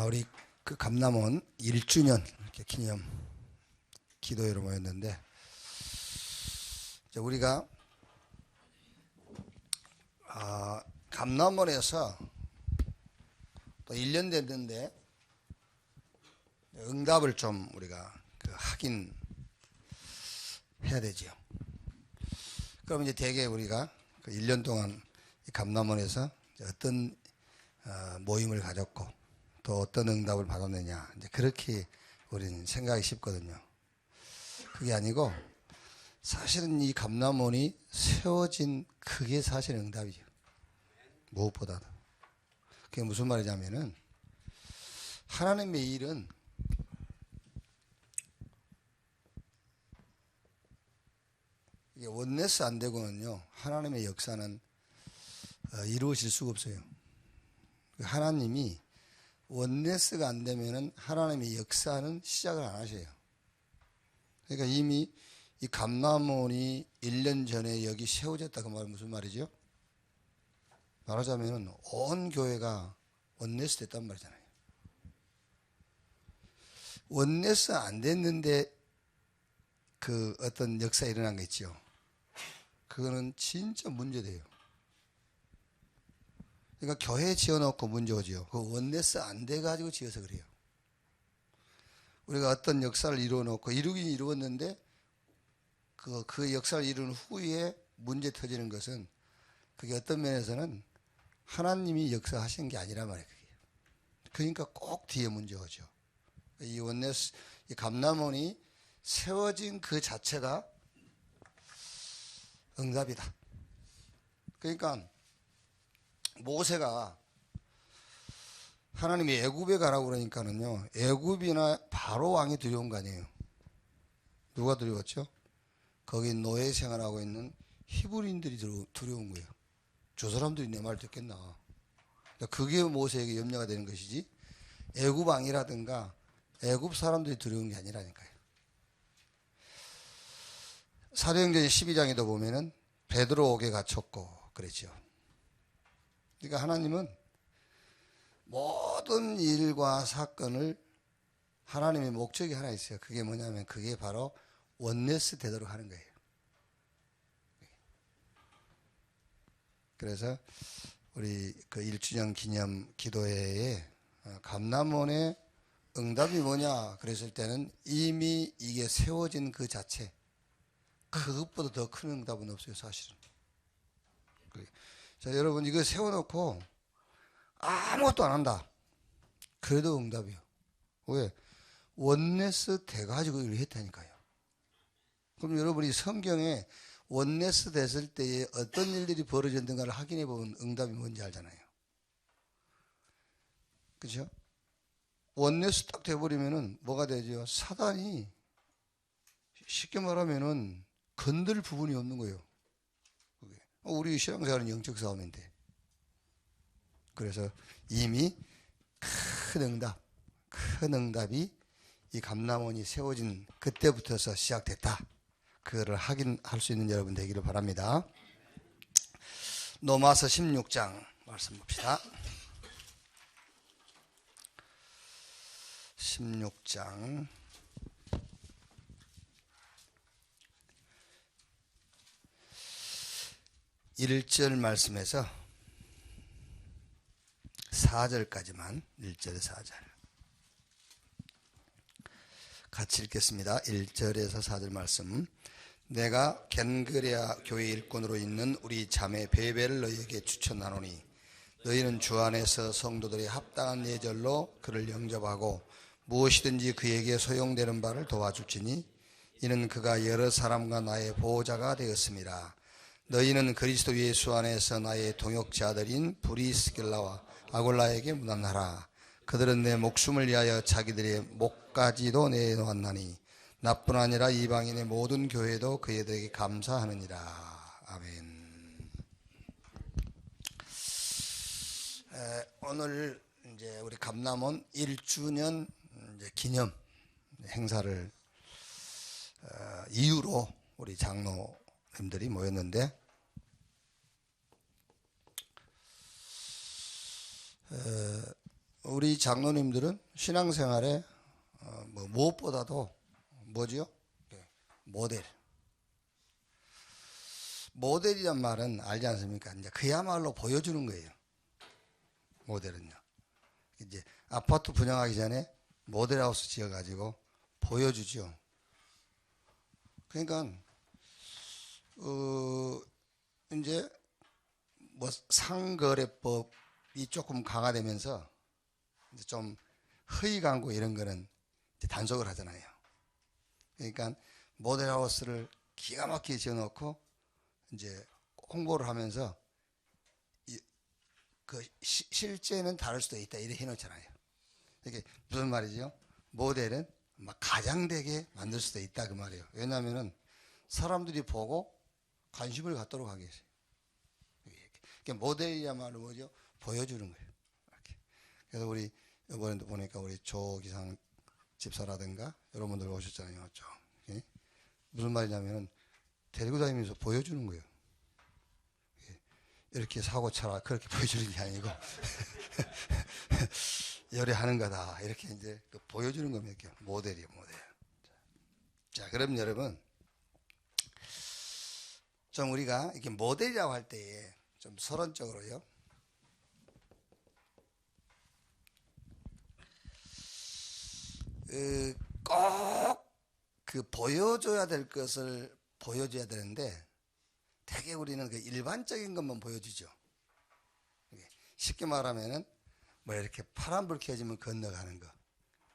우리 그 감남원 1주년 이렇게 기념 기도회로 모였는데, 이제 우리가 감남원에서 또 1년 됐는데 응답을 좀 우리가 하긴 해야 되지요. 그럼 이제 대개 우리가 1년 동안 감남원에서 어떤 모임을 가졌고 또 어떤 응답을 받았느냐, 이제 그렇게 우리는 생각이 쉽거든요. 그게 아니고 사실은 이 감남원이 세워진 그게 사실 응답이죠. 무엇보다도. 그게 무슨 말이냐면은, 하나님의 일은 이게 원네스 안 되고는요, 하나님의 역사는 이루어질 수가 없어요. 하나님이 원네스가 안 되면은 하나님의 역사는 시작을 안 하셔요. 그러니까 이미 이 감남원이 1년 전에 여기 세워졌다, 그 말은 무슨 말이죠? 말하자면은 온 교회가 원네스 됐단 말이잖아요. 원네스 안 됐는데 그 어떤 역사 일어난 거 있죠. 그거는 진짜 문제돼요. 그러니까 교회 지어놓고 문제 오죠. 그 원네스 안 돼가지고 지어서 그래요. 우리가 어떤 역사를 이루어놓고 이루긴 이루었는데 그 역사를 이룬 후에 문제 터지는 것은, 그게 어떤 면에서는 하나님이 역사하신 게 아니란 말이에요. 그러니까 꼭 뒤에 문제 오죠. 이 원네스, 이 감남원이 세워진 그 자체가 응답이다. 그러니까 모세가 하나님이 애굽에 가라고 그러니까는요, 애굽이나 바로 왕이 두려운 거 아니에요. 누가 두려웠죠? 거기 노예 생활하고 있는 히브리인들이 두려운 거예요. 저 사람들이 내 말 듣겠나. 그게 모세에게 염려가 되는 것이지, 애굽 왕이라든가 애굽 사람들이 두려운 게 아니라니까요. 사도행전 12장에도 보면은 베드로 옥에 갇혔고 그랬죠. 그러니까 하나님은 모든 일과 사건을, 하나님의 목적이 하나 있어요. 그게 뭐냐면, 그게 바로 원네스 되도록 하는 거예요. 그래서 우리 그 1주년 기념 기도회에 감남원의 응답이 뭐냐 그랬을 때는, 이미 이게 세워진 그 자체, 그것보다 더 큰 응답은 없어요, 사실은. 자, 여러분, 이거 세워놓고 아무것도 안 한다, 그래도 응답이요. 왜? 원네스 돼가지고 이걸 했다니까요. 그럼 여러분이 성경에 원네스 됐을 때에 어떤 일들이 벌어졌는가를 확인해 보면 응답이 뭔지 알잖아요. 그렇죠? 원네스 딱 돼버리면은 뭐가 되죠? 사단이, 쉽게 말하면은 건들 부분이 없는 거예요. 우리 신앙생활은 영적 싸움인데. 그래서 이미 큰 응답이 이 감남원이 세워진 그때부터서 시작됐다. 그거를 확인할 수 있는 여러분 되기를 바랍니다. 로마서 16장 말씀 봅시다. 16장 1절 말씀에서 4절까지만, 1절 4절 같이 읽겠습니다. 1절에서 4절 말씀. 내가 겐그레아 교회 일꾼으로 있는 우리 자매 베베를 너희에게 추천하노니, 너희는 주 안에서 성도들이 합당한 예절로 그를 영접하고 무엇이든지 그에게 소용되는 바를 도와줄지니, 이는 그가 여러 사람과 나의 보호자가 되었습니다. 너희는 그리스도 예수 안에서 나의 동역자들인 브리스길라와 아굴라에게 문안하라. 그들은 내 목숨을 위하여 자기들의 목까지도 내놓았나니, 나뿐 아니라 이방인의 모든 교회도 그들에게 감사하느니라. 아멘. 오늘 이제 우리 감남원 1주년 이제 기념 행사를 이유로 우리 장로님들이 모였는데, 우리 장로님들은 신앙생활에 무엇보다도 뭐지요? 모델. 모델이란 말은 알지 않습니까? 이제 그야말로 보여주는 거예요. 모델은요. 이제 아파트 분양하기 전에 모델하우스 지어가지고 보여주죠. 그러니까 이제 상거래법이 조금 강화되면서 이제 좀 허위 광고 이런 거는 이제 단속을 하잖아요. 그러니까 모델하우스를 기가 막히게 지어놓고 이제 홍보를 하면서 실제는 다를 수도 있다 이렇게 해놓잖아요. 이게 무슨 말이죠? 모델은 막 가장되게 만들 수도 있다 그 말이에요. 왜냐하면은 사람들이 보고 관심을 갖도록 하기 위해서. 그러니까 모델이야말로 뭐죠? 보여주는 거예요. 이렇게. 그래서 우리 이번에도 보니까 우리 조기상 집사라든가 여러분들 오셨잖아요. 예? 무슨 말이냐면은 데리고 다니면서 보여주는 거예요. 이렇게 사고 쳐라 그렇게 보여주는 게 아니고 열애하는 거다 이렇게 이제 보여주는 겁니다. 모델이요, 모델. 자, 그럼 여러분 좀 우리가 이렇게 모델이라고 할 때에 좀 서론적으로요. 꼭 그 보여줘야 될 것을 보여줘야 되는데 대개 우리는 그 일반적인 것만 보여주죠. 쉽게 말하면은 뭐 이렇게 파란불 켜지면 건너가는 거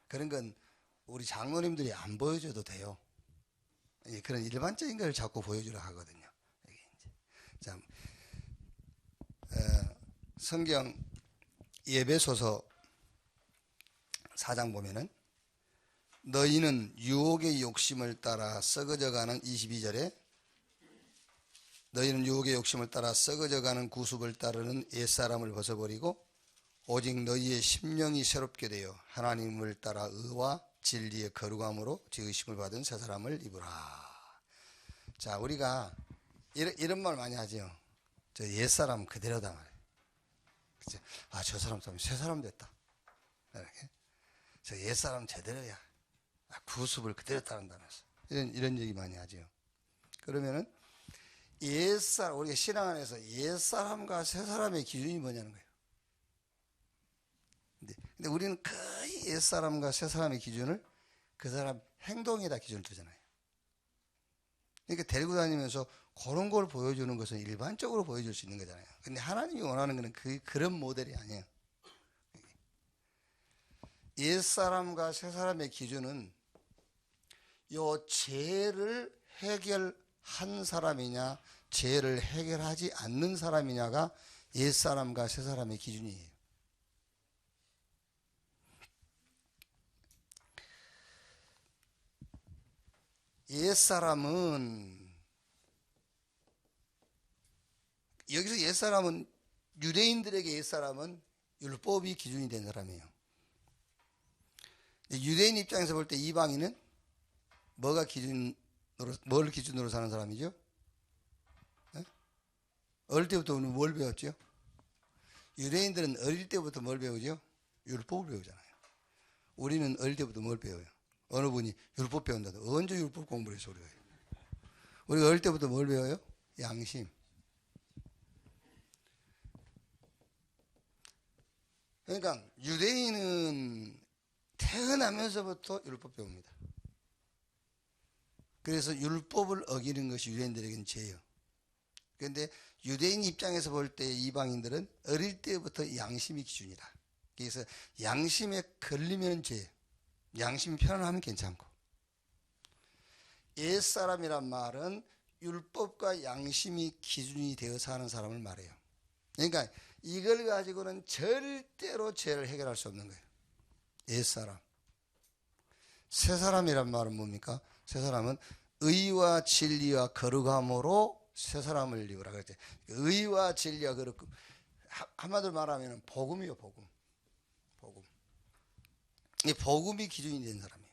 그런 건 우리 장로님들이 안 보여줘도 돼요. 그런 일반적인 걸 자꾸 보여주려 하거든요. 자, 성경 에베소서 4장 보면은 너희는 유혹의 욕심을 따라 썩어져가는 22절에 너희는 유혹의 욕심을 따라 썩어져가는 구습을 따르는 옛사람을 벗어버리고 오직 너희의 심령이 새롭게 되어 하나님을 따라 의와 진리의 거룩함으로 지으심을 받은 새 사람을 입으라. 자, 우리가 이런 말 많이 하죠. 저 옛사람 그대로다 말이에요. 그치? 아, 저 사람 새 사람 됐다. 이렇게. 저 옛사람 제대로야. 구습을 그대로 따른다면서. 이런 얘기 많이 하죠. 그러면은 옛사람, 우리가 신앙 안에서 옛사람과 새사람의 기준이 뭐냐는 거예요. 근데 우리는 거의 옛사람과 새사람의 기준을 그 사람 행동에다 기준을 두잖아요. 그러니까 데리고 다니면서 그런 걸 보여주는 것은 일반적으로 보여줄 수 있는 거잖아요. 근데 하나님이 원하는 것은 그런 모델이 아니에요. 옛사람과 새사람의 기준은 요 죄를 해결한 사람이냐 죄를 해결하지 않는 사람이냐가 옛사람과 새사람의 기준이에요. 옛사람은 여기서 옛사람은 유대인들에게 옛사람은 율법이 기준이 된 사람이에요. 유대인 입장에서 볼 때 이방인은 뭘 기준으로 사는 사람이죠? 네? 어릴 때부터 우리는 뭘 배웠죠? 유대인들은 어릴 때부터 뭘 배우죠? 율법을 배우잖아요. 우리는 어릴 때부터 뭘 배워요? 어느 분이 율법 배운다도 언제 율법 공부를 해서 우리가 어릴 때부터 뭘 배워요? 양심. 그러니까 유대인은 태어나면서부터 율법 배웁니다. 그래서 율법을 어기는 것이 유대인들에게는 죄예요. 그런데 유대인 입장에서 볼 때 이방인들은 어릴 때부터 양심이 기준이다. 그래서 양심에 걸리면 죄, 양심이 편안하면 괜찮고. 옛사람이란 말은 율법과 양심이 기준이 되어 사는 사람을 말해요. 그러니까 이걸 가지고는 절대로 죄를 해결할 수 없는 거예요. 옛사람. 새사람이란 말은 뭡니까? 새사람은 의와 진리와 거룩함으로 새사람을 입으라 그랬죠. 의와 진리와 거룩함. 한마디로 말하면 복음이요, 복음. 복음. 이 복음이 기준이 된 사람이에요.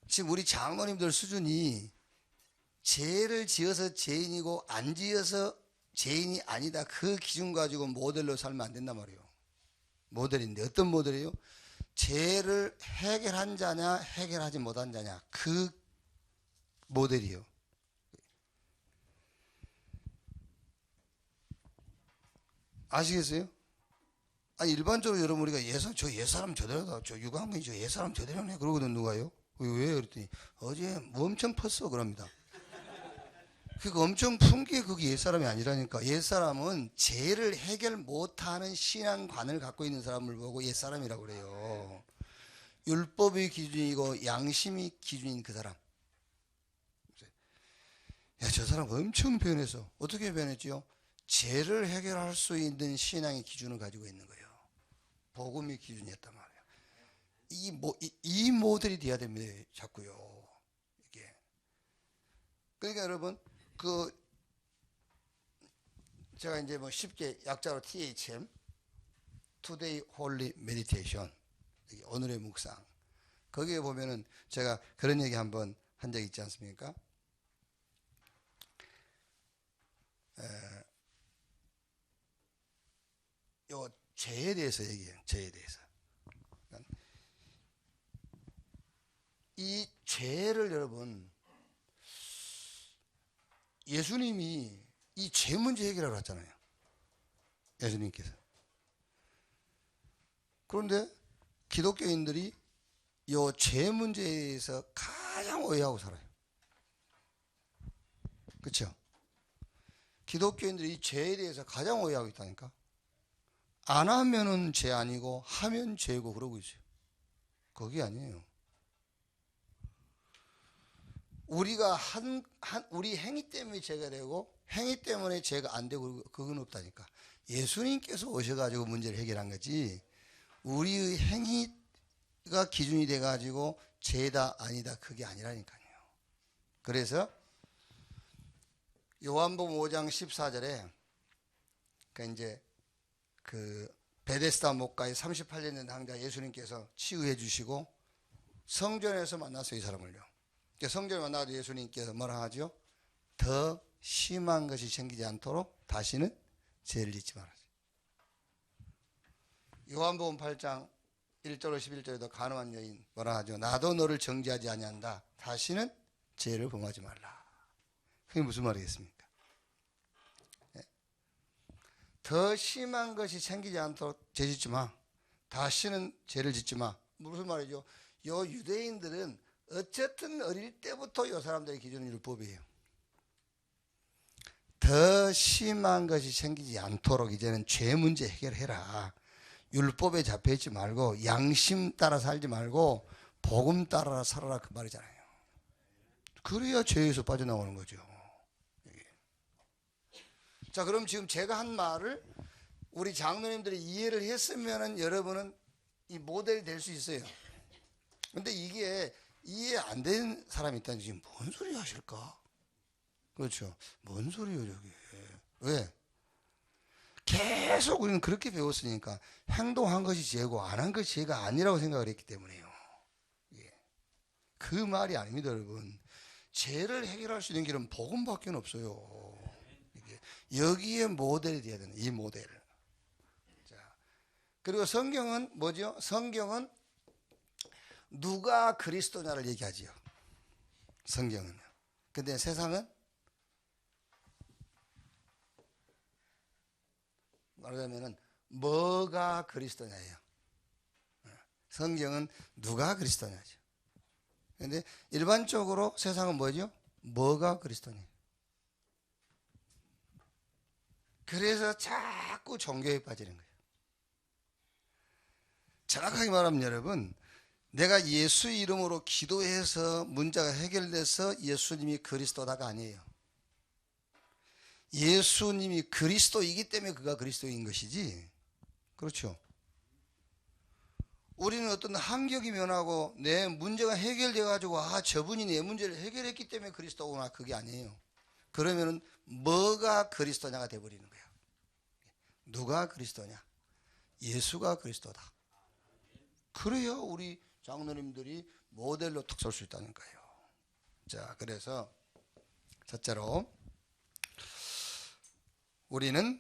지금 우리 장로님들 수준이 죄를 지어서 죄인이고 안 지어서 죄인이 아니다. 그 기준 가지고 모델로 살면 안 된단 말이에요. 모델인데 어떤 모델이에요? 죄를 해결한 자냐 해결하지 못한 자냐 그 모델이요. 아시겠어요? 아니 일반적으로 여러분 우리가 저 옛사람 저대로다, 저 유강민이 저 옛사람 저대로네 그러거든. 누가요? 왜? 그랬더니 어제 뭐 엄청 펐어 그럽니다. 그러니까 엄청 푼 게 그게 옛사람이 아니라니까. 옛사람은 죄를 해결 못하는 신앙관을 갖고 있는 사람을 보고 옛사람이라고 그래요. 율법이 기준이고 양심이 기준인 그 사람. 야, 저 사람 엄청 변했어. 어떻게 변했지요? 죄를 해결할 수 있는 신앙의 기준을 가지고 있는 거예요. 복음이 기준이었단 말이에요. 이 모델이 돼야 됩니다. 자꾸요. 이게. 그러니까 여러분, 제가 이제 뭐 쉽게 약자로 THM, Today Holy Meditation, 오늘의 묵상. 거기에 보면은 제가 그런 얘기 한번 한 적 있지 않습니까? 요 죄에 대해서 얘기해요. 죄에 대해서. 이 죄를 여러분, 예수님이 이 죄 문제 해결하러 왔잖아요. 예수님께서. 그런데 기독교인들이 요 죄 문제에서 가장 오해하고 살아요. 그렇죠? 기독교인들이 이 죄에 대해서 가장 오해하고 있다니까. 안 하면은 죄 아니고 하면 죄고 그러고 있어요. 그게 아니에요. 우리가 우리 행위 때문에 죄가 되고 행위 때문에 죄가 안 되고 그건 없다니까. 예수님께서 오셔가지고 문제를 해결한 거지 우리의 행위가 기준이 돼가지고 죄다 아니다 그게 아니라니까요. 그래서 요한복음 5장 14절에 이제 베데스다 목가에 38년 된 항자 예수님께서 치유해 주시고 성전에서 만났어요. 이 사람을요. 성전에 만나도 예수님께서 뭐라 하죠? 더 심한 것이 생기지 않도록 다시는 죄를 짓지 말아요. 요한복음 8장 1절로 11절에도 간음한 여인 뭐라 하죠? 나도 너를 정죄하지 아니한다. 다시는 죄를 범하지 말라. 그게 무슨 말이겠습니까? 더 심한 것이 생기지 않도록 죄 짓지 마. 다시는 죄를 짓지 마. 무슨 말이죠? 요 유대인들은 어쨌든 어릴 때부터 요 사람들의 기준은 율법이에요. 더 심한 것이 생기지 않도록 이제는 죄 문제 해결해라. 율법에 잡혀있지 말고 양심 따라 살지 말고 복음 따라 살아라 그 말이잖아요. 그래야 죄에서 빠져나오는 거죠. 자, 그럼 지금 제가 한 말을 우리 장로님들이 이해를 했으면은 여러분은 이 모델이 될 수 있어요. 근데 이게 이해 안 되는 사람이 있다니 지금 뭔 소리 하실까? 그렇죠. 뭔 소리요, 저게. 왜? 계속 우리는 그렇게 배웠으니까 행동한 것이 죄고 안 한 것이 죄가 아니라고 생각을 했기 때문에요. 그 말이 아닙니다, 여러분. 죄를 해결할 수 있는 길은 복음밖에 없어요. 여기에 모델이 돼야 되는 이 모델. 자, 그리고 성경은 뭐죠? 성경은 누가 그리스도냐를 얘기하지요. 성경은요. 근데 세상은 말하자면은 뭐가 그리스도냐예요. 성경은 누가 그리스도냐죠. 근데 일반적으로 세상은 뭐죠? 뭐가 그리스도냐. 그래서 자꾸 종교에 빠지는 거예요. 정확하게 말하면 여러분, 내가 예수 이름으로 기도해서 문제가 해결돼서 예수님이 그리스도다가 아니에요. 예수님이 그리스도이기 때문에 그가 그리스도인 것이지. 그렇죠. 우리는 어떤 환경이 변하고 내 문제가 해결돼 가지고 저분이 내 문제를 해결했기 때문에 그리스도구나 그게 아니에요. 그러면은 뭐가 그리스도냐가 돼버리는 거예요. 누가 그리스도냐? 예수가 그리스도다. 그래야 우리 장로님들이 모델로 탁 설 수 있다는 거예요. 자, 그래서 첫째로 우리는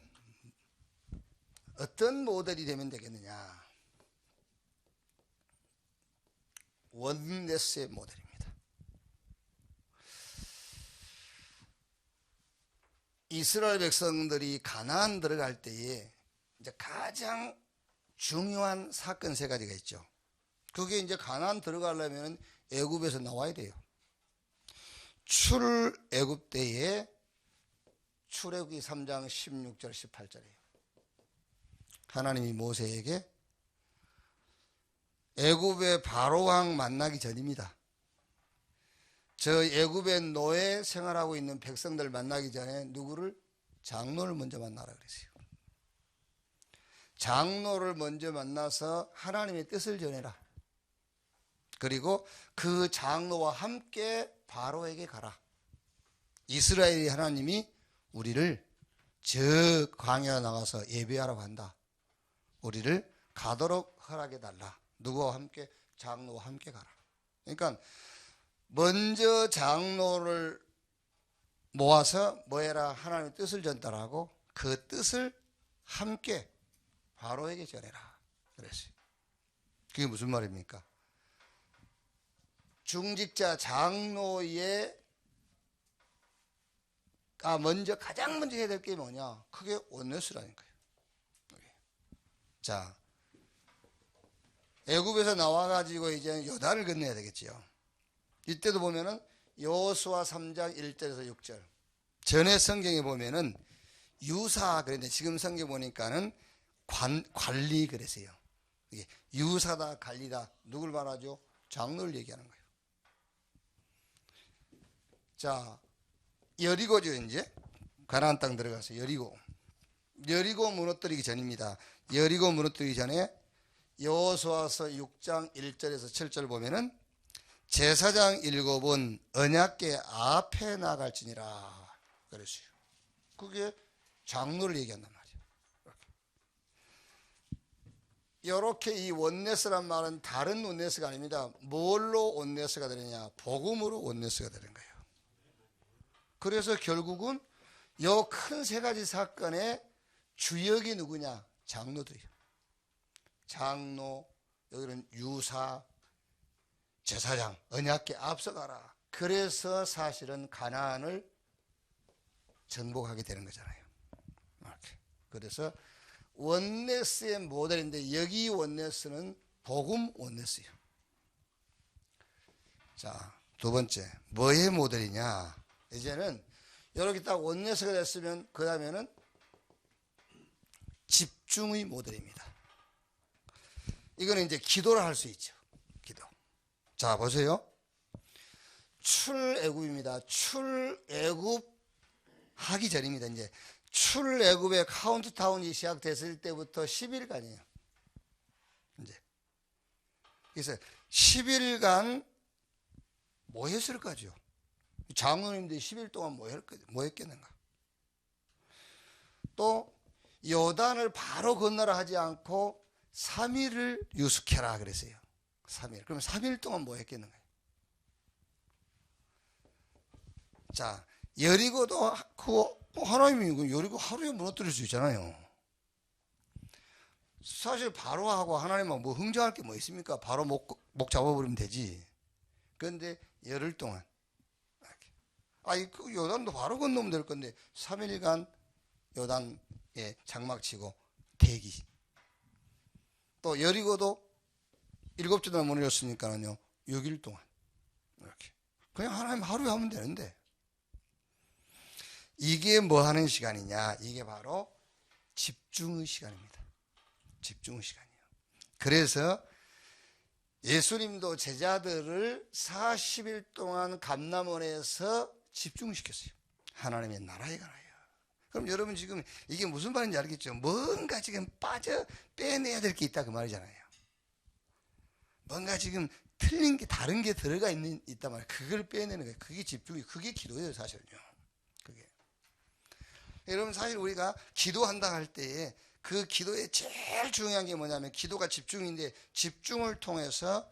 어떤 모델이 되면 되겠느냐? 원네스의 모델입니다. 이스라엘 백성들이 가나안 들어갈 때에 이제 가장 중요한 사건 세 가지가 있죠. 그게 이제 가나안 들어가려면 애굽에서 나와야 돼요. 출애굽 때에 출애굽기 3장 16절 18절이에요. 하나님이 모세에게 애굽의 바로왕 만나기 전입니다. 저 애굽의 노예 생활하고 있는 백성들 만나기 전에 누구를? 장로를 먼저 만나라 그랬어요. 장로를 먼저 만나서 하나님의 뜻을 전해라. 그리고 그 장로와 함께 바로에게 가라. 이스라엘의 하나님이 우리를 저 광야 나가서 예배하러 간다. 우리를 가도록 허락해 달라. 누구와 함께? 장로와 함께 가라. 그러니까 먼저 장로를 모아서 뭐해라? 하나님의 뜻을 전달하고 그 뜻을 함께 바로에게 전해라 그랬어요. 그게 무슨 말입니까? 중직자 장로의 먼저 가장 먼저 해야 될 게 뭐냐? 그게 원네스라는 거예요. 자, 애굽에서 나와가지고 이제 요단을 건너야 되겠지요. 이때도 보면은 여호수아 3장 1절에서 6절. 전에 성경에 보면은 유사 그랬는데 지금 성경 보니까는 관리 그랬어요. 이게 유사다 관리다 누굴 말하죠? 장로를 얘기하는 거예요. 자, 여리고죠. 이제 가나안 땅 들어가서 여리고 무너뜨리기 전입니다. 여리고 무너뜨리기 전에 여호수아서 6장 1절에서 7절 보면은 제사장 7은 언약궤 앞에 나갈지니라 그랬어요. 그게 장로를 얘기한단 말이에요. 이렇게 이 원네스란 말은 다른 원네스가 아닙니다. 뭘로 원네스가 되느냐? 복음으로 원네스가 되는 거예요. 그래서 결국은 이 큰 세 가지 사건의 주역이 누구냐? 장로들이에요. 장로, 여기는 유사, 제사장, 언약궤 앞서가라. 그래서 사실은 가나안을 정복하게 되는 거잖아요. 그래서 원네스의 모델인데 여기 원네스는 복음 원네스예요. 자, 두 번째 뭐의 모델이냐? 이제는 이렇게 딱 원네스가 됐으면 그 다음에는 집중의 모델입니다. 이거는 이제 기도를 할 수 있죠. 기도. 자, 보세요. 출애굽입니다. 출애굽 하기 전입니다. 이제 출애굽의 카운트다운이 시작됐을 때부터 10일간이에요. 이제 그래서 10일간 뭐 했을까죠? 장로님들이 10일 동안 뭐 했겠는가? 또 요단을 바로 건너라 하지 않고 3일을 유숙해라 그랬어요. 3일. 그럼 3일 동안 뭐 했겠는가? 자, 여리고도 하나님이 여리고 하루에 무너뜨릴 수 있잖아요. 사실 바로하고 하나님하고 뭐 흥정할 게 뭐 있습니까? 바로 목 잡아버리면 되지. 그런데 열흘 동안 그 요단도 바로 건너면 될 건데 3일간 요단에 장막 치고 대기. 또 여리고도 7째 날 무너졌으니까요 6일 동안 이렇게 그냥 하나님 하루에 하면 되는데 이게 뭐 하는 시간이냐? 이게 바로 집중의 시간입니다. 집중의 시간이에요. 그래서 예수님도 제자들을 40일 동안 감람원에서 집중시켰어요. 하나님의 나라에 관하여. 그럼 여러분 지금 이게 무슨 말인지 알겠죠? 뭔가 지금 빼내야 될 게 있다 그 말이잖아요. 뭔가 지금 틀린 게 다른 게 들어가 있단 말이에요. 그걸 빼내는 거예요. 그게 집중이, 그게 기도예요 사실은요. 그게. 여러분 사실 우리가 기도한다 할 때에 그 기도의 제일 중요한 게 뭐냐면 기도가 집중인데 집중을 통해서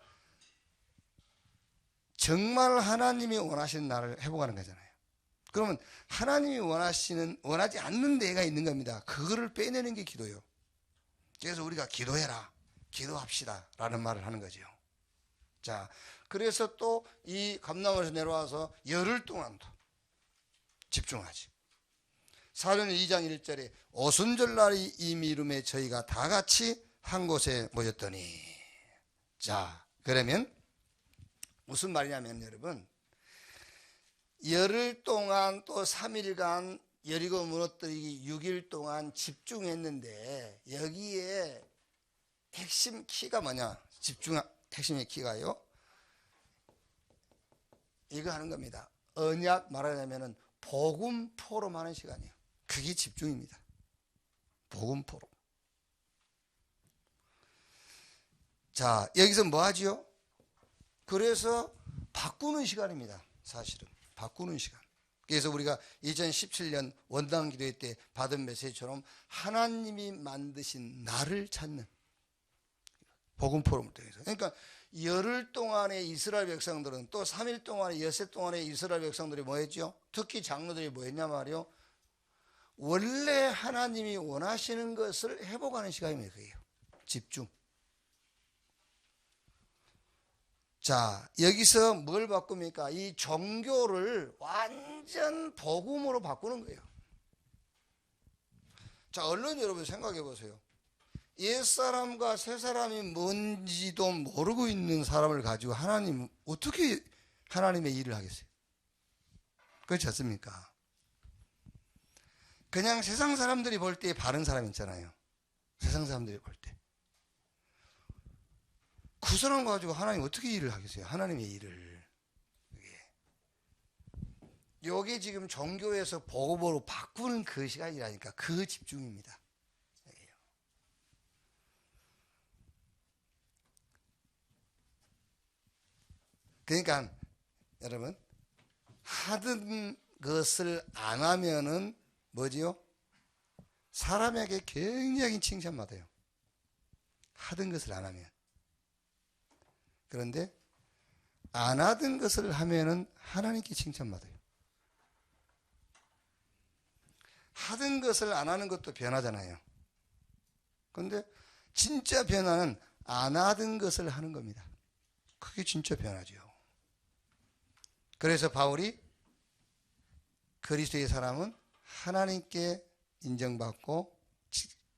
정말 하나님이 원하시는 나를 회복하는 거잖아요. 그러면 하나님이 원하지 않는 데가 있는 겁니다. 그거를 빼내는 게 기도예요. 그래서 우리가 기도해라, 기도합시다 라는 말을 하는 거죠. 자, 그래서 또 이 감람원에서 내려와서 열흘 동안도 집중하지. 사도행전 2장 1절에 오순절날이 이미 이름에 저희가 다 같이 한 곳에 모였더니. 자, 그러면 무슨 말이냐면 여러분, 열흘 동안 또 3일간 여리고 무너뜨리기 6일 동안 집중했는데 여기에 핵심 키가 뭐냐? 핵심의 키가요, 이거 하는 겁니다. 언약 말하자면은 복음 포럼하는 시간이에요. 그게 집중입니다. 복음 포럼. 자, 여기서 뭐 하지요? 그래서 바꾸는 시간입니다. 사실은 바꾸는 시간. 그래서 우리가 2017년 원당 기도회 때 받은 메시지처럼 하나님이 만드신 나를 찾는 복음 포럼을 통해서. 그러니까 열흘 동안의 이스라엘 백성들은, 또 3일 동안의 엿새 동안의 이스라엘 백성들이 뭐 했죠? 특히 장로들이 뭐 했냐 말이요? 원래 하나님이 원하시는 것을 회복하는 시간입니다. 그게요. 집중. 자, 여기서 뭘 바꿉니까? 이 종교를 완전 복음으로 바꾸는 거예요. 자, 얼른 여러분 생각해 보세요. 옛사람과 새사람이 뭔지도 모르고 있는 사람을 가지고 하나님 어떻게 하나님의 일을 하겠어요? 그렇지 않습니까? 그냥 세상 사람들이 볼 때 바른 사람 있잖아요. 세상 사람들이 볼 때. 그 사람 가지고 하나님 어떻게 일을 하겠어요? 하나님의 일을. 이게 지금 종교에서 복음으로 바꾸는 그 시간이라니까. 그 집중입니다. 그러니까 여러분, 하던 것을 안 하면은 뭐지요? 사람에게 굉장히 칭찬받아요. 하던 것을 안 하면. 그런데 안 하던 것을 하면은 하나님께 칭찬받아요. 하던 것을 안 하는 것도 변화잖아요. 그런데 진짜 변화는 안 하던 것을 하는 겁니다. 그게 진짜 변화죠. 그래서 바울이 그리스도의 사람은 하나님께 인정받고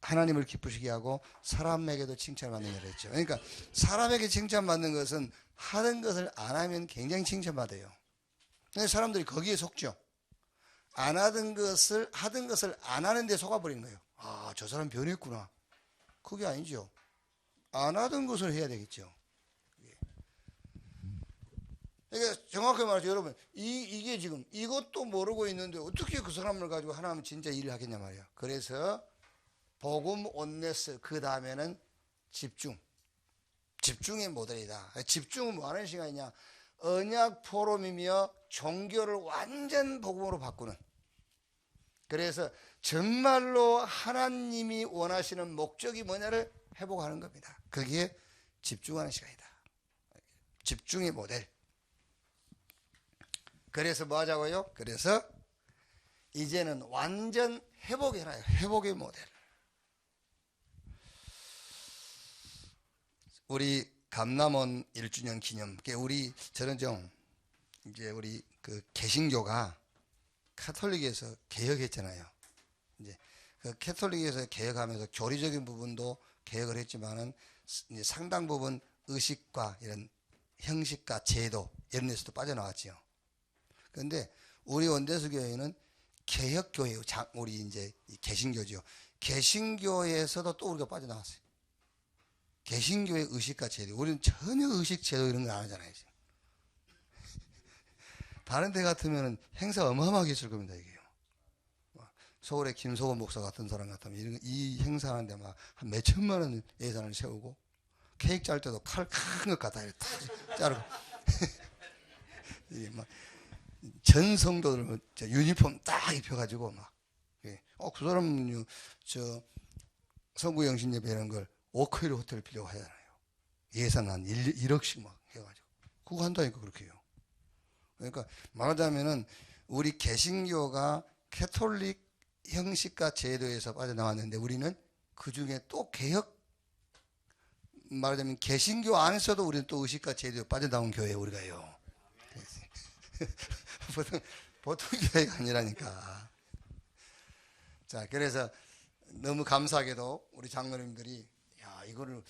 하나님을 기쁘시게 하고 사람에게도 칭찬받는 일을 했죠. 그러니까 사람에게 칭찬받는 것은 하던 것을 안 하면 굉장히 칭찬받아요. 근데 사람들이 거기에 속죠. 안 하던 것을 안 하는데 속아버리는 거예요. 아, 저 사람 변했구나. 그게 아니죠. 안 하던 것을 해야 되겠죠. 그러니까 정확하게 말해서 여러분, 이게 지금 이것도 모르고 있는데 어떻게 그 사람을 가지고 하나님 진짜 일을 하겠냐 말이야. 그래서 복음 온네스, 그 다음에는 집중의 모델이다. 집중은 뭐 하는 시간이냐? 언약 포럼이며 종교를 완전 복음으로 바꾸는. 그래서 정말로 하나님이 원하시는 목적이 뭐냐를 회복하는 겁니다. 그게 집중하는 시간이다. 집중의 모델. 그래서 뭐 하자고요? 그래서 이제는 완전 회복해놔요. 회복의 모델. 우리 감람원 1주년 기념, 이제 우리 그 개신교가 카톨릭에서 개혁했잖아요. 이제 그 카톨릭에서 개혁하면서 교리적인 부분도 개혁을 했지만은 이제 상당 부분 의식과 이런 형식과 제도 이런 데서도 빠져나왔지요. 그런데 우리 원대수 교회는 개혁교회요. 우리 이제 개신교죠. 개신교에서도 또 우리가 빠져나왔어요. 개신교의 의식과 제도. 우리는 전혀 의식, 제도 이런 거 안 하잖아요. 다른 데 같으면 행사 어마어마하게 했을 겁니다, 이게요. 서울의 김소건 목사 같은 사람 같으면 이 행사하는데 막 한 몇천만 원 예산을 세우고, 케이크 짤 때도 칼 큰 것 갖다 이렇게 탁 자르고. 이게 막 전 성도들 유니폼 딱 입혀가지고 막. 그 사람은 성구영신 예배 이런 걸 워크힐 호텔 빌려고 하잖아요. 예산 한 1억씩 막 해가지고. 그거 한다니까, 그렇게 해요. 그러니까 말하자면은 우리 개신교가 캐톨릭 형식과 제도에서 빠져나왔는데 우리는 그 중에 또 개혁 말하자면 개신교 안에서도 우리는 또 의식과 제도에 빠져나온 교회 우리가요. 보통 교회가 아니라니까. 자, 그래서 너무 감사하게도 우리 장로님들이 야, 이거를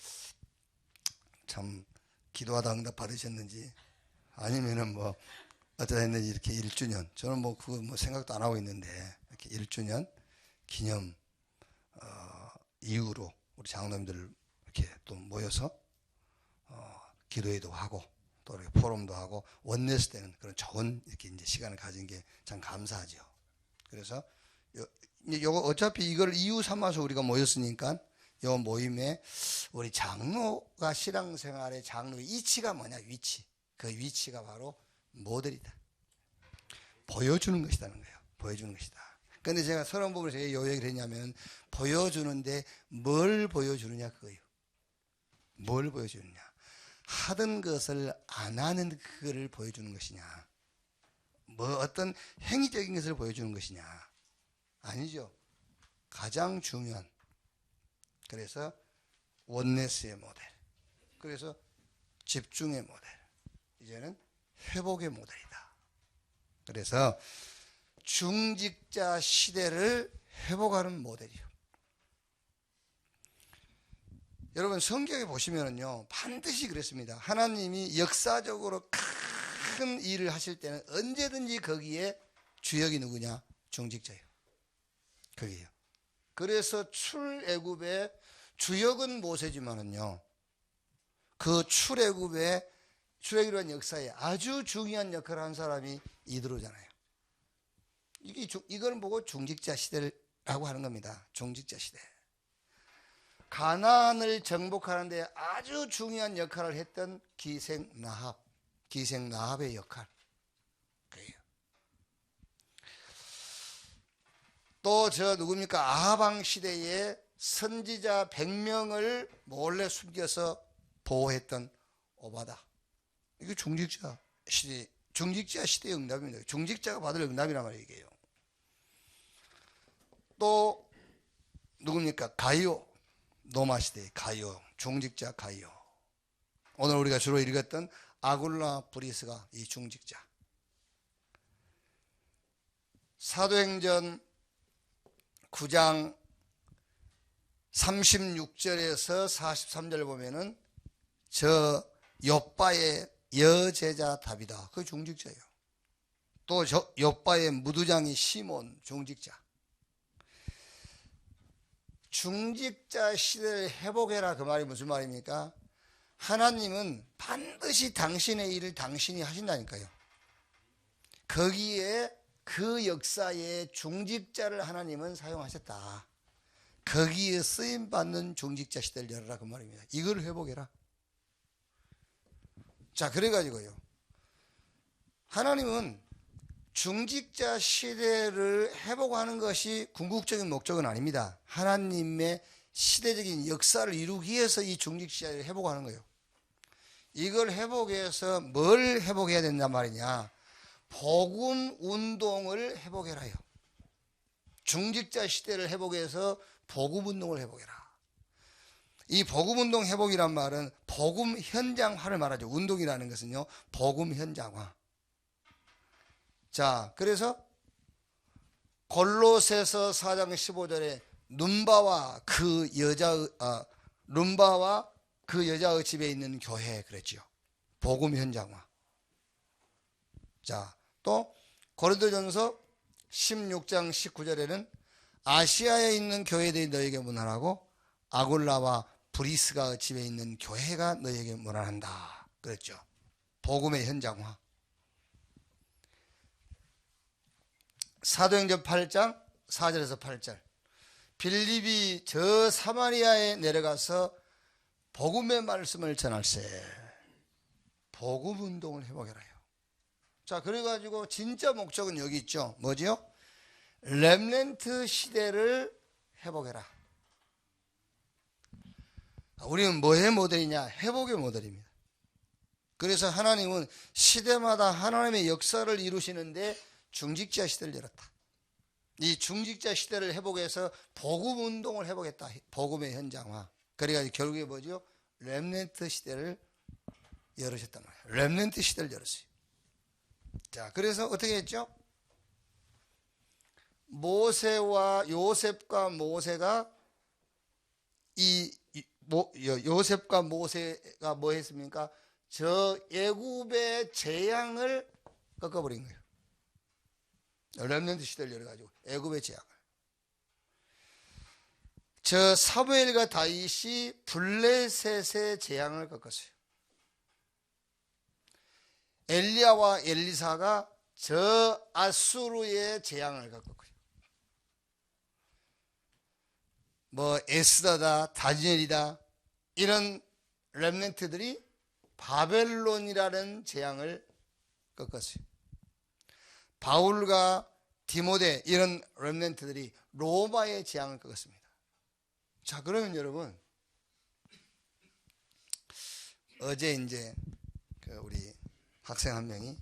참 기도하다 응답 받으셨는지 아니면은 뭐 어쩌다 했는지 이렇게 1주년, 저는 뭐 그거 뭐 생각도 안 하고 있는데 이렇게 1주년 기념 이후로 우리 장로님들 이렇게 또 모여서 기도회도 하고 또 이렇게 포럼도 하고 원내스 때는 그런 좋은 이렇게 이제 시간을 가진 게 참 감사하죠. 그래서 요거 어차피 이걸 이유 삼아서 우리가 모였으니까 요 모임에 우리 장로가 신앙생활의 장로의 위치가 뭐냐, 위치. 그 위치가 바로 모델이다. 보여주는 것이라는 거예요. 보여주는 것이다. 그런데 제가 서론 부분에서 왜 요 얘기를 했냐면 보여주는데 뭘 보여주느냐 그거예요. 뭘 보여주느냐. 하던 것을 안 하는 그거를 보여주는 것이냐. 뭐 어떤 행위적인 것을 보여주는 것이냐. 아니죠. 가장 중요한. 그래서 원네스의 모델. 그래서 집중의 모델. 이제는 회복의 모델이다. 그래서 중직자 시대를 회복하는 모델이요. 여러분 성경에 보시면은요 반드시 그랬습니다. 하나님이 역사적으로 큰 일을 하실 때는 언제든지 거기에 주역이 누구냐? 중직자예요. 거기에요. 그래서 출애굽의 주역은 모세지만은요 그 출애굽이라는 역사에 아주 중요한 역할을 한 사람이 이드로잖아요. 이걸 보고 중직자 시대라고 하는 겁니다. 중직자 시대. 가나안을 정복하는데 아주 중요한 역할을 했던 기생 나합의 역할. 그래요. 또 누굽니까? 아하방 시대에 선지자 100명을 몰래 숨겨서 보호했던 오바다. 이게 중직자 시대의 응답입니다. 중직자가 받을 응답이란 말이에요. 이게요. 또 누굽니까? 가이오. 노마 시대의 가이오. 중직자 가이오. 오늘 우리가 주로 읽었던 아굴라 브리스가 이 중직자. 사도행전 9장 36절에서 43절 보면은 저 욥바의 여제자 다비다. 그 중직자예요. 또 욥바의 무두장이 시몬 중직자. 중직자 시대를 회복해라. 그 말이 무슨 말입니까? 하나님은 반드시 당신의 일을 당신이 하신다니까요. 거기에 그 역사에 중직자를 하나님은 사용하셨다. 거기에 쓰임받는 중직자 시대를 열어라. 그 말입니다. 이걸 회복해라. 자, 그래가지고요. 하나님은 중직자 시대를 회복하는 것이 궁극적인 목적은 아닙니다. 하나님의 시대적인 역사를 이루기 위해서 이 중직자 시대를 회복하는 거예요. 이걸 회복해서 뭘 회복해야 된단 말이냐? 복음 운동을 회복해라요. 중직자 시대를 회복해서 복음 운동을 회복해라. 이 복음 운동 회복이란 말은 복음 현장화를 말하죠. 운동이라는 것은요, 복음 현장화. 자, 그래서 골로새서 4장 15절에 룸바와 그 여자의 집에 있는 교회 그랬죠. 복음 현장화. 자, 또 고린도전서 16장 19절에는 아시아에 있는 교회들이 너에게 문안하고 아굴라와 브리스가 집에 있는 교회가 너에게 문안한다 그랬죠. 복음의 현장화. 사도행전 8장 4절에서 8절. 빌립이 저 사마리아에 내려가서 복음의 말씀을 전할세. 복음 운동을 회복해라요. 자, 그래가지고 진짜 목적은 여기 있죠. 뭐지요? 렘넌트 시대를 회복해라. 우리는 뭐의 모델이냐? 회복의 모델입니다. 그래서 하나님은 시대마다 하나님의 역사를 이루시는데 중직자 시대를 열었다. 이 중직자 시대를 회복해서 복음 운동을 회복했다. 복음의 현장화. 그래가지고 결국에 뭐죠? 렘넌트 시대를 열으셨단 말이에요. 렘넌트 시대를 열었어요. 자, 그래서 어떻게 했죠? 모세와 요셉과 모세가 요셉과 모세가 뭐 했습니까? 저 애굽의 재앙을 꺾어버린 거예요. 렘넌트 시대를 열어가지고 애굽의 재앙을. 저 사무엘과 다윗이 블레셋의 재앙을 꺾었어요. 엘리야와 엘리사가 저 아수르의 재앙을 꺾었고요. 뭐 에스더다 다니엘이다 이런 렘넌트들이 바벨론이라는 재앙을 꺾었어요. 바울과 디모데 이런 렘넌트들이 로마의 재앙을 꺾었습니다. 자, 그러면 여러분, 어제 이제 우리 학생 한 명이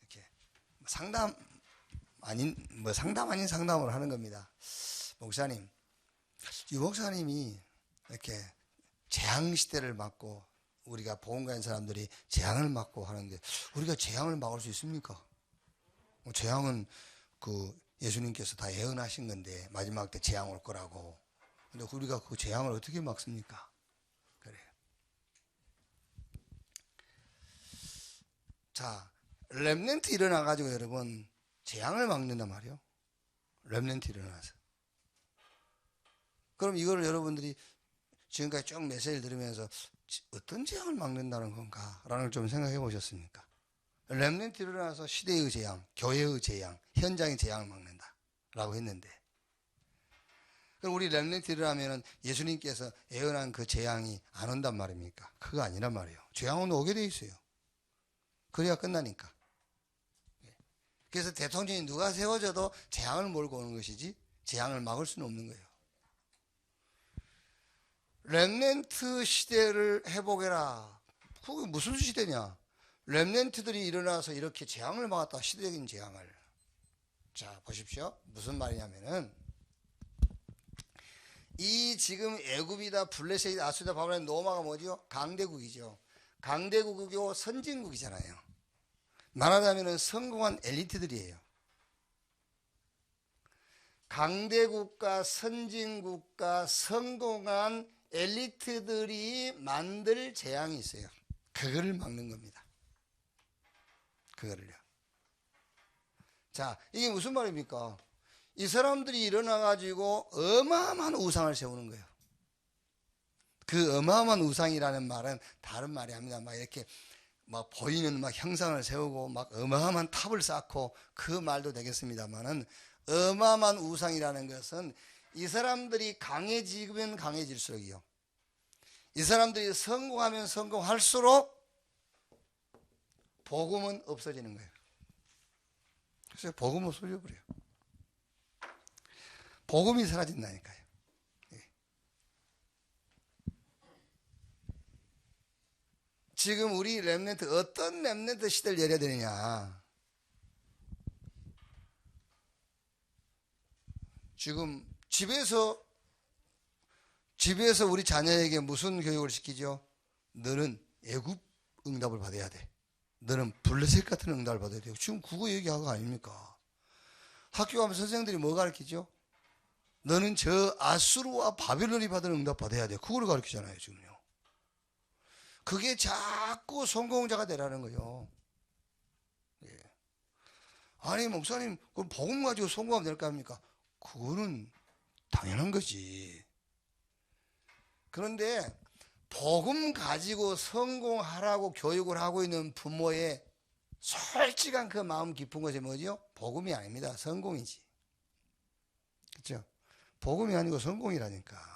이렇게 상담 아닌 상담을 하는 겁니다. 목사님, 이 목사님이 이렇게 재앙 시대를 맞고 우리가 복음 가진 사람들이 재앙을 맞고 하는데 우리가 재앙을 막을 수 있습니까? 재앙은 예수님께서 다 예언하신 건데 마지막 때 재앙 올 거라고. 근데 우리가 그 재앙을 어떻게 막습니까? 그래요. 자, 렘넌트 일어나 가지고 여러분 재앙을 막는단 말이에요. 렘넌트 일어나서. 그럼 이걸 여러분들이 지금까지 쭉 메시지를 들으면서 어떤 재앙을 막는다는 건가? 라는 걸 좀 생각해 보셨습니까? 렘넌트 일어나서 시대의 재앙, 교회의 재앙, 현장의 재앙을 막는다 라고 했는데, 그럼 우리 렘넌트 일어나면 예수님께서 예언한 그 재앙이 안 온단 말입니까? 그거 아니란 말이에요. 재앙은 오게 돼 있어요. 그래야 끝나니까. 그래서 대통령이 누가 세워져도 재앙을 몰고 오는 것이지 재앙을 막을 수는 없는 거예요. 렘넌트 시대를 해보게라. 그게 무슨 시대냐? 렘넌트들이 일어나서 이렇게 재앙을 막았다. 시대적인 재앙을. 자, 보십시오. 무슨 말이냐면은 이 지금 애굽이다, 블레셋이다, 아수르다, 바벨론, 로마가 뭐죠? 강대국이죠. 강대국이고 선진국이잖아요. 말하자면은 성공한 엘리트들이에요. 강대국가, 선진국가, 성공한 엘리트들이 만들 재앙이 있어요. 그거를 막는 겁니다. 그거를요. 자, 이게 무슨 말입니까? 이 사람들이 일어나가지고 어마어마한 우상을 세우는 거예요. 그 어마어마한 우상이라는 말은 다른 말이 아닙니다. 막 이렇게 막 보이는 막 형상을 세우고 막 어마어마한 탑을 쌓고 그 말도 되겠습니다만은, 어마어마한 우상이라는 것은 이 사람들이 강해지면 강해질수록이요, 이 사람들이 성공하면 성공할수록 복음은 없어지는 거예요. 그래서 복음은 없어져버려요. 복음이 사라진다니까요. 지금 우리 렘넌트, 어떤 렘넌트 시대를 열어야 되느냐? 지금 집에서 우리 자녀에게 무슨 교육을 시키죠? 너는 애굽 응답을 받아야 돼. 너는 블레셋 같은 응답을 받아야 돼요. 지금 그거 얘기하고 아닙니까? 학교 가면 선생님들이 뭐 가르치죠? 너는 저 아수르와 바벨론이 받은 응답 받아야 돼. 그거를 가르치잖아요, 지금요. 그게 자꾸 성공자가 되라는 거예요. 예. 아니, 목사님, 그럼 복음 가지고 성공하면 될까 합니까? 그거는 당연한 거지. 그런데 복음 가지고 성공하라고 교육을 하고 있는 부모의 솔직한 그 마음 깊은 것이 뭐죠? 복음이 아닙니다. 성공이지. 그렇죠? 복음이 아니고 성공이라니까.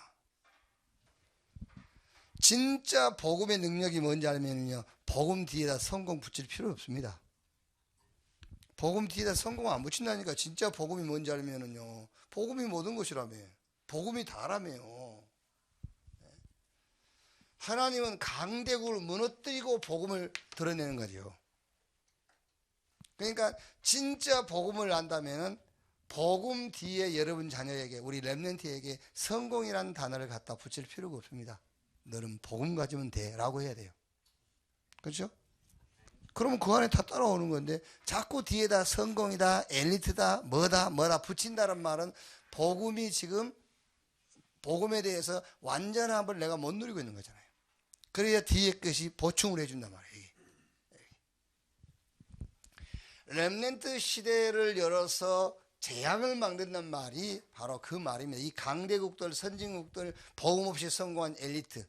진짜 복음의 능력이 뭔지 알면요, 복음 뒤에다 성공 붙일 필요 없습니다. 복음 뒤에다 성공 안 붙인다니까. 진짜 복음이 뭔지 알면은요, 복음이 모든 것이라며. 복음이 다라며요. 하나님은 강대국을 무너뜨리고 복음을 드러내는 거죠. 그러니까 진짜 복음을 안다면은 복음 뒤에 여러분 자녀에게, 우리 렘넌트에게 성공이라는 단어를 갖다 붙일 필요가 없습니다. 너는 복음 가지면 돼 라고 해야 돼요. 그렇죠? 그러면 그 안에 다 따라오는 건데, 자꾸 뒤에다 성공이다, 엘리트다, 뭐다 붙인다는 말은 복음이 지금, 복음에 대해서 완전함을 내가 못 누리고 있는 거잖아요. 그래야 뒤에 것이 보충을 해준단 말이에요. 렘넌트 시대를 열어서 재앙을 막는다는 말이 바로 그 말입니다. 이 강대국들, 선진국들, 복음 없이 성공한 엘리트,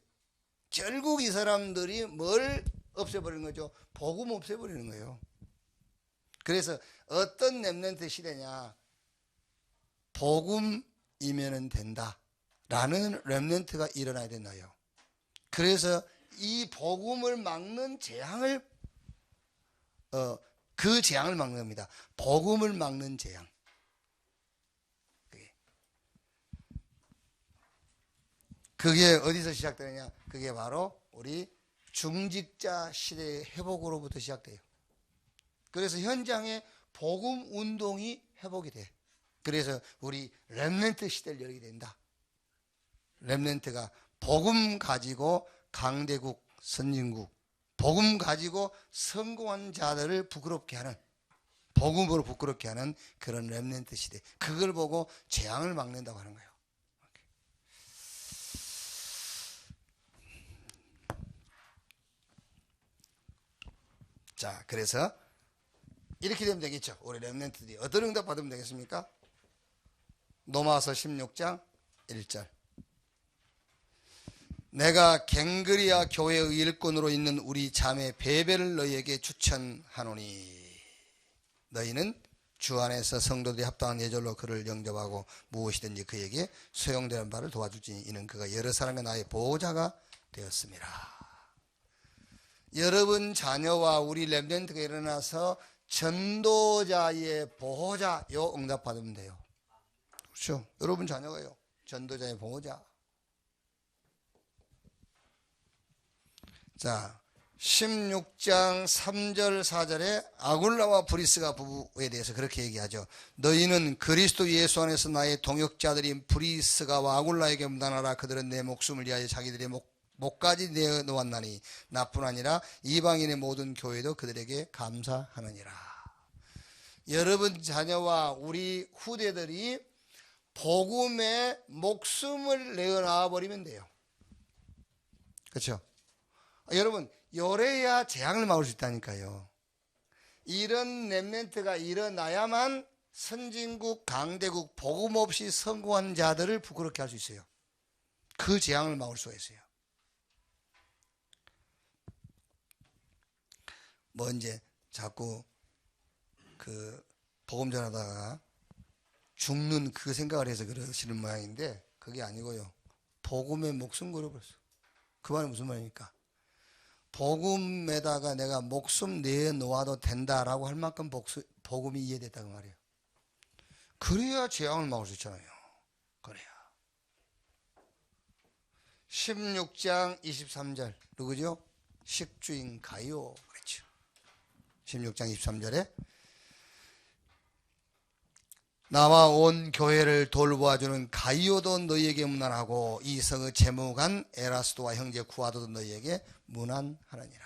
결국 이 사람들이 뭘 없애버리는 거죠? 복음 없애버리는 거예요. 그래서 어떤 렘넌트 시대냐, 복음이면 된다 라는 렘넌트가 일어나야 된다요. 그래서 이 복음을 막는 재앙을, 그 재앙을 막는 겁니다. 복음을 막는 재앙. 그게 어디서 시작되느냐? 그게 바로 우리 중직자 시대의 회복으로부터 시작돼요. 그래서 현장에 복음 운동이 회복이 돼. 그래서 우리 렘넌트 시대를 열게 된다. 렘넌트가 복음 가지고 강대국, 선진국, 복음 가지고 성공한 자들을 부끄럽게 하는, 복음으로 부끄럽게 하는 그런 렘넌트 시대. 그걸 보고 재앙을 막는다고 하는 거예요. 자, 그래서 이렇게 되면 되겠죠. 우리 렘넌트들이 어떤 응답 받으면 되겠습니까? 로마서 16장 1절. 내가 갱그리아 교회의 일꾼으로 있는 우리 자매 베베를 너희에게 추천하노니 너희는 주 안에서 성도들이 합당한 예절로 그를 영접하고 무엇이든지 그에게 소용되는 바를 도와줄지니 이는 그가 여러 사람과 나의 보호자가 되었습니다. 여러분 자녀와 우리 렘넌트가 일어나서 전도자의 보호자, 요 응답 받으면 돼요. 그렇죠? 여러분 자녀가요, 전도자의 보호자. 자, 16장 3절 4절에 아굴라와 브리스가 부부에 대해서 그렇게 얘기하죠. 너희는 그리스도 예수 안에서 나의 동역자들인 브리스가와 아굴라에게 문안하라. 그들은 내 목숨을 위하여 자기들의 목까지 내어놓았나니 나뿐 아니라 이방인의 모든 교회도 그들에게 감사하느니라. 여러분 자녀와 우리 후대들이 복음에 목숨을 내어놔 버리면 돼요. 그렇죠? 여러분, 요래야 재앙을 막을 수 있다니까요. 이런 렘넌트가 일어나야만 선진국, 강대국, 복음 없이 성공한 자들을 부끄럽게 할 수 있어요. 그 재앙을 막을 수가 있어요. 뭐 이제 자꾸 그 복음 전하다가 죽는 그 생각을 해서 그러시는 모양인데 그게 아니고요. 복음에 목숨 걸어버렸어. 그 말은 무슨 말입니까? 복음에다가 내가 목숨 내놓아도 된다라고 할 만큼 복음이 이해됐다고 말이에요. 그래야 재앙을 막을 수 있잖아요. 그래야. 16장 23절 누구죠? 식주인 가이오 그랬죠. 16장 23절에 나와 온 교회를 돌보아주는 가이오도 너희에게 문안하고 이 성의 재무관 에라스도와 형제 구아도도 너희에게 문안하느니라.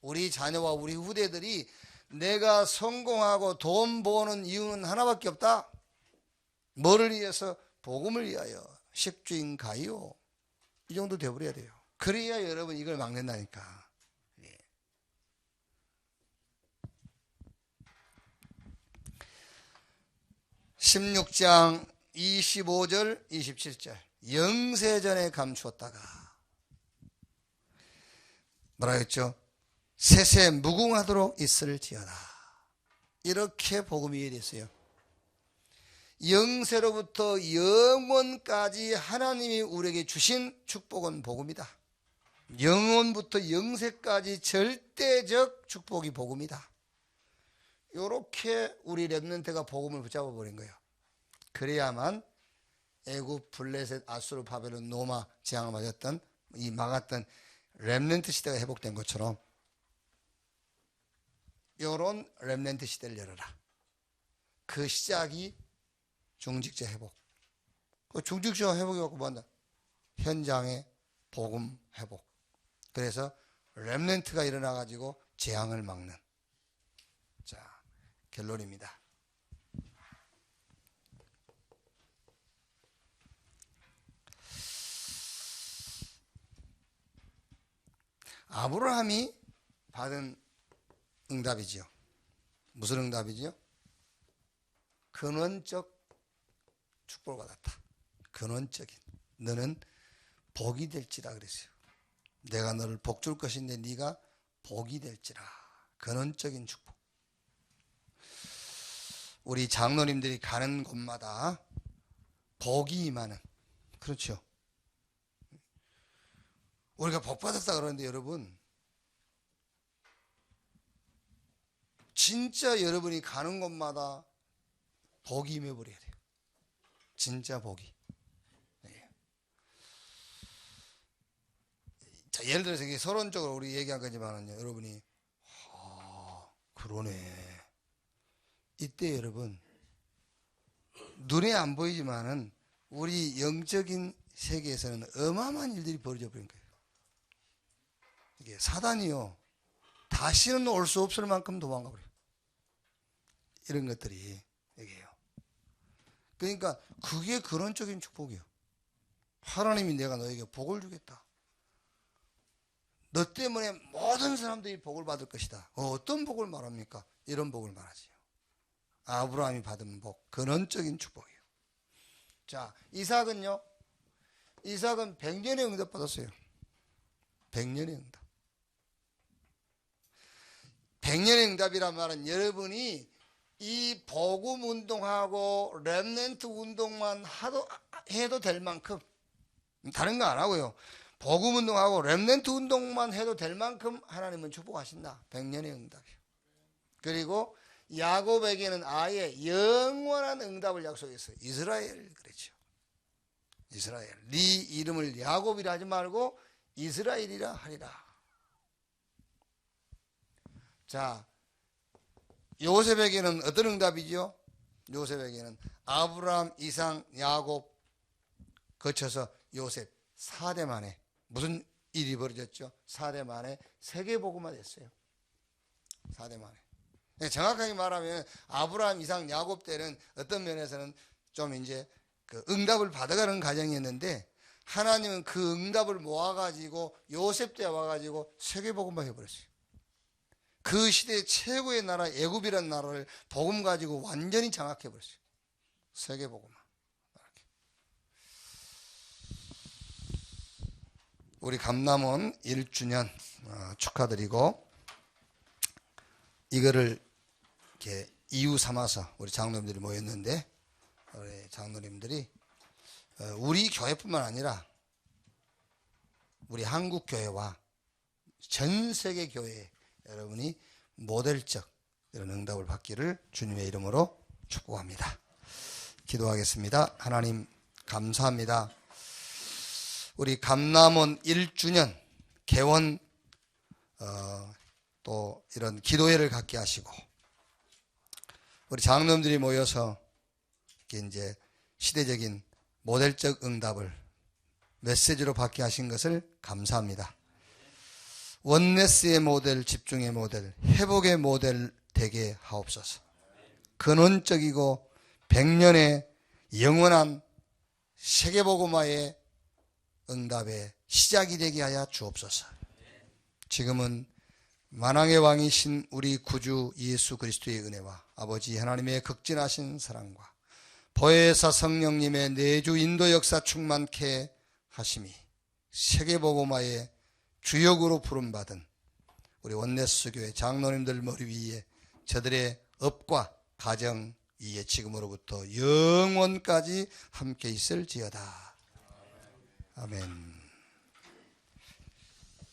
우리 자녀와 우리 후대들이 내가 성공하고 돈 버는 이유는 하나밖에 없다. 뭐를 위해서? 복음을 위하여. 식주인 가이오. 이 정도 되어버려야 돼요. 그래야 여러분 이걸 막는다니까. 16장 25절 27절 영세전에 감추었다가 뭐라 했죠? 세세 무궁하도록 있을지어다. 이렇게 복음이 이해됐어요. 영세로부터 영원까지 하나님이 우리에게 주신 축복은 복음이다. 영원부터 영세까지 절대적 축복이 복음이다. 이렇게 우리 렘넌트가 복음을 붙잡아 버린 거예요. 그래야만 애굽, 블레셋, 아수르, 바벨론, 노마 재앙을 맞았던 이 막았던 렘넌트 시대가 회복된 것처럼 이런 렘넌트 시대를 열어라. 그 시작이 중직자 회복. 그 중직자 회복이 갖고 뭐한다? 현장의 복음 회복. 그래서 렘넌트가 일어나가지고 재앙을 막는. 자, 결론입니다. 아브라함이 받은 응답이지요. 무슨 응답이지요? 근원적 축복을 받았다. 근원적인. 너는 복이 될지라 그랬어요. 내가 너를 복 줄 것인데 네가 복이 될지라. 근원적인 축복. 우리 장로님들이 가는 곳마다 복이 임하는. 그렇죠. 우리가 복 받았다 그러는데 여러분, 진짜 여러분이 가는 곳마다 복이 임해버려야 돼요. 진짜 복이. 네. 자, 예를 들어서 이게 서론적으로 우리 얘기한 거지만은요, 여러분이 그러네. 이때 여러분, 눈에 안 보이지만은 우리 영적인 세계에서는 어마어마한 일들이 벌어져 버린 거예요. 이게 사단이요, 다시는 올 수 없을 만큼 도망가 버려요. 이런 것들이 얘기해요. 그러니까 그게 근원적인 축복이에요. 하나님이 내가 너에게 복을 주겠다. 너 때문에 모든 사람들이 복을 받을 것이다. 어떤 복을 말합니까? 이런 복을 말하지요. 아브라함이 받은 복, 근원적인 축복이에요. 자, 이삭은요, 이삭은 100년의 응답 받았어요. 100년의 응답. 100년의 응답이란 말은 여러분이 이 복음 운동하고 렘넌트 운동만 해도 될 만큼, 다른 거 안 하고요, 복음 운동하고 렘넌트 운동만 해도 될 만큼 하나님은 축복하신다. 100년의 응답이요. 그리고 야곱에게는 아예 영원한 응답을 약속했어요. 이스라엘 그랬죠. 이스라엘. 네 이름을 야곱이라 하지 말고 이스라엘이라 하리라. 자, 요셉에게는 어떤 응답이죠? 요셉에게는 아브라함, 이삭, 야곱 거쳐서 요셉 4대 만에 무슨 일이 벌어졌죠? 4대 만에 세계복음화 됐어요. 4대 만에. 정확하게 말하면 아브라함, 이삭, 야곱 때는 어떤 면에서는 좀 이제 그 응답을 받아가는 과정이었는데, 하나님은 그 응답을 모아가지고 요셉 때 와가지고 세계복음화 해버렸어요. 그 시대 최고의 나라 애굽이라는 나라를 복음 가지고 완전히 장악해버렸어요. 세계복음화. 우리 감남원 1주년 축하드리고, 이거를 이렇게 이유 삼아서 우리 장로님들이 모였는데, 우리 장로님들이 우리 교회뿐만 아니라 우리 한국 교회와 전 세계 교회 여러분이 모델적 이런 응답을 받기를 주님의 이름으로 축복합니다. 기도하겠습니다. 하나님 감사합니다. 우리 감남원 1주년 개원 또 이런 기도회를 갖게 하시고, 우리 장로님들이 모여서 이제 시대적인 모델적 응답을 메시지로 받게 하신 것을 감사합니다. 원네스의 모델, 집중의 모델, 회복의 모델 되게 하옵소서. 근원적이고 100년의 영원한 세계복음화의 응답의 시작이 되게 하여 주옵소서. 지금은 만왕의 왕이신 우리 구주 예수 그리스도의 은혜와 아버지 하나님의 극진하신 사랑과 보혜사 성령님의 내주 인도 역사 충만케 하심이 세계복음화의 주역으로 부름받은 우리 원네스 교회 장로님들 머리 위에 저들의 업과 가정 이에 지금으로부터 영원까지 함께 있을지어다. 아멘.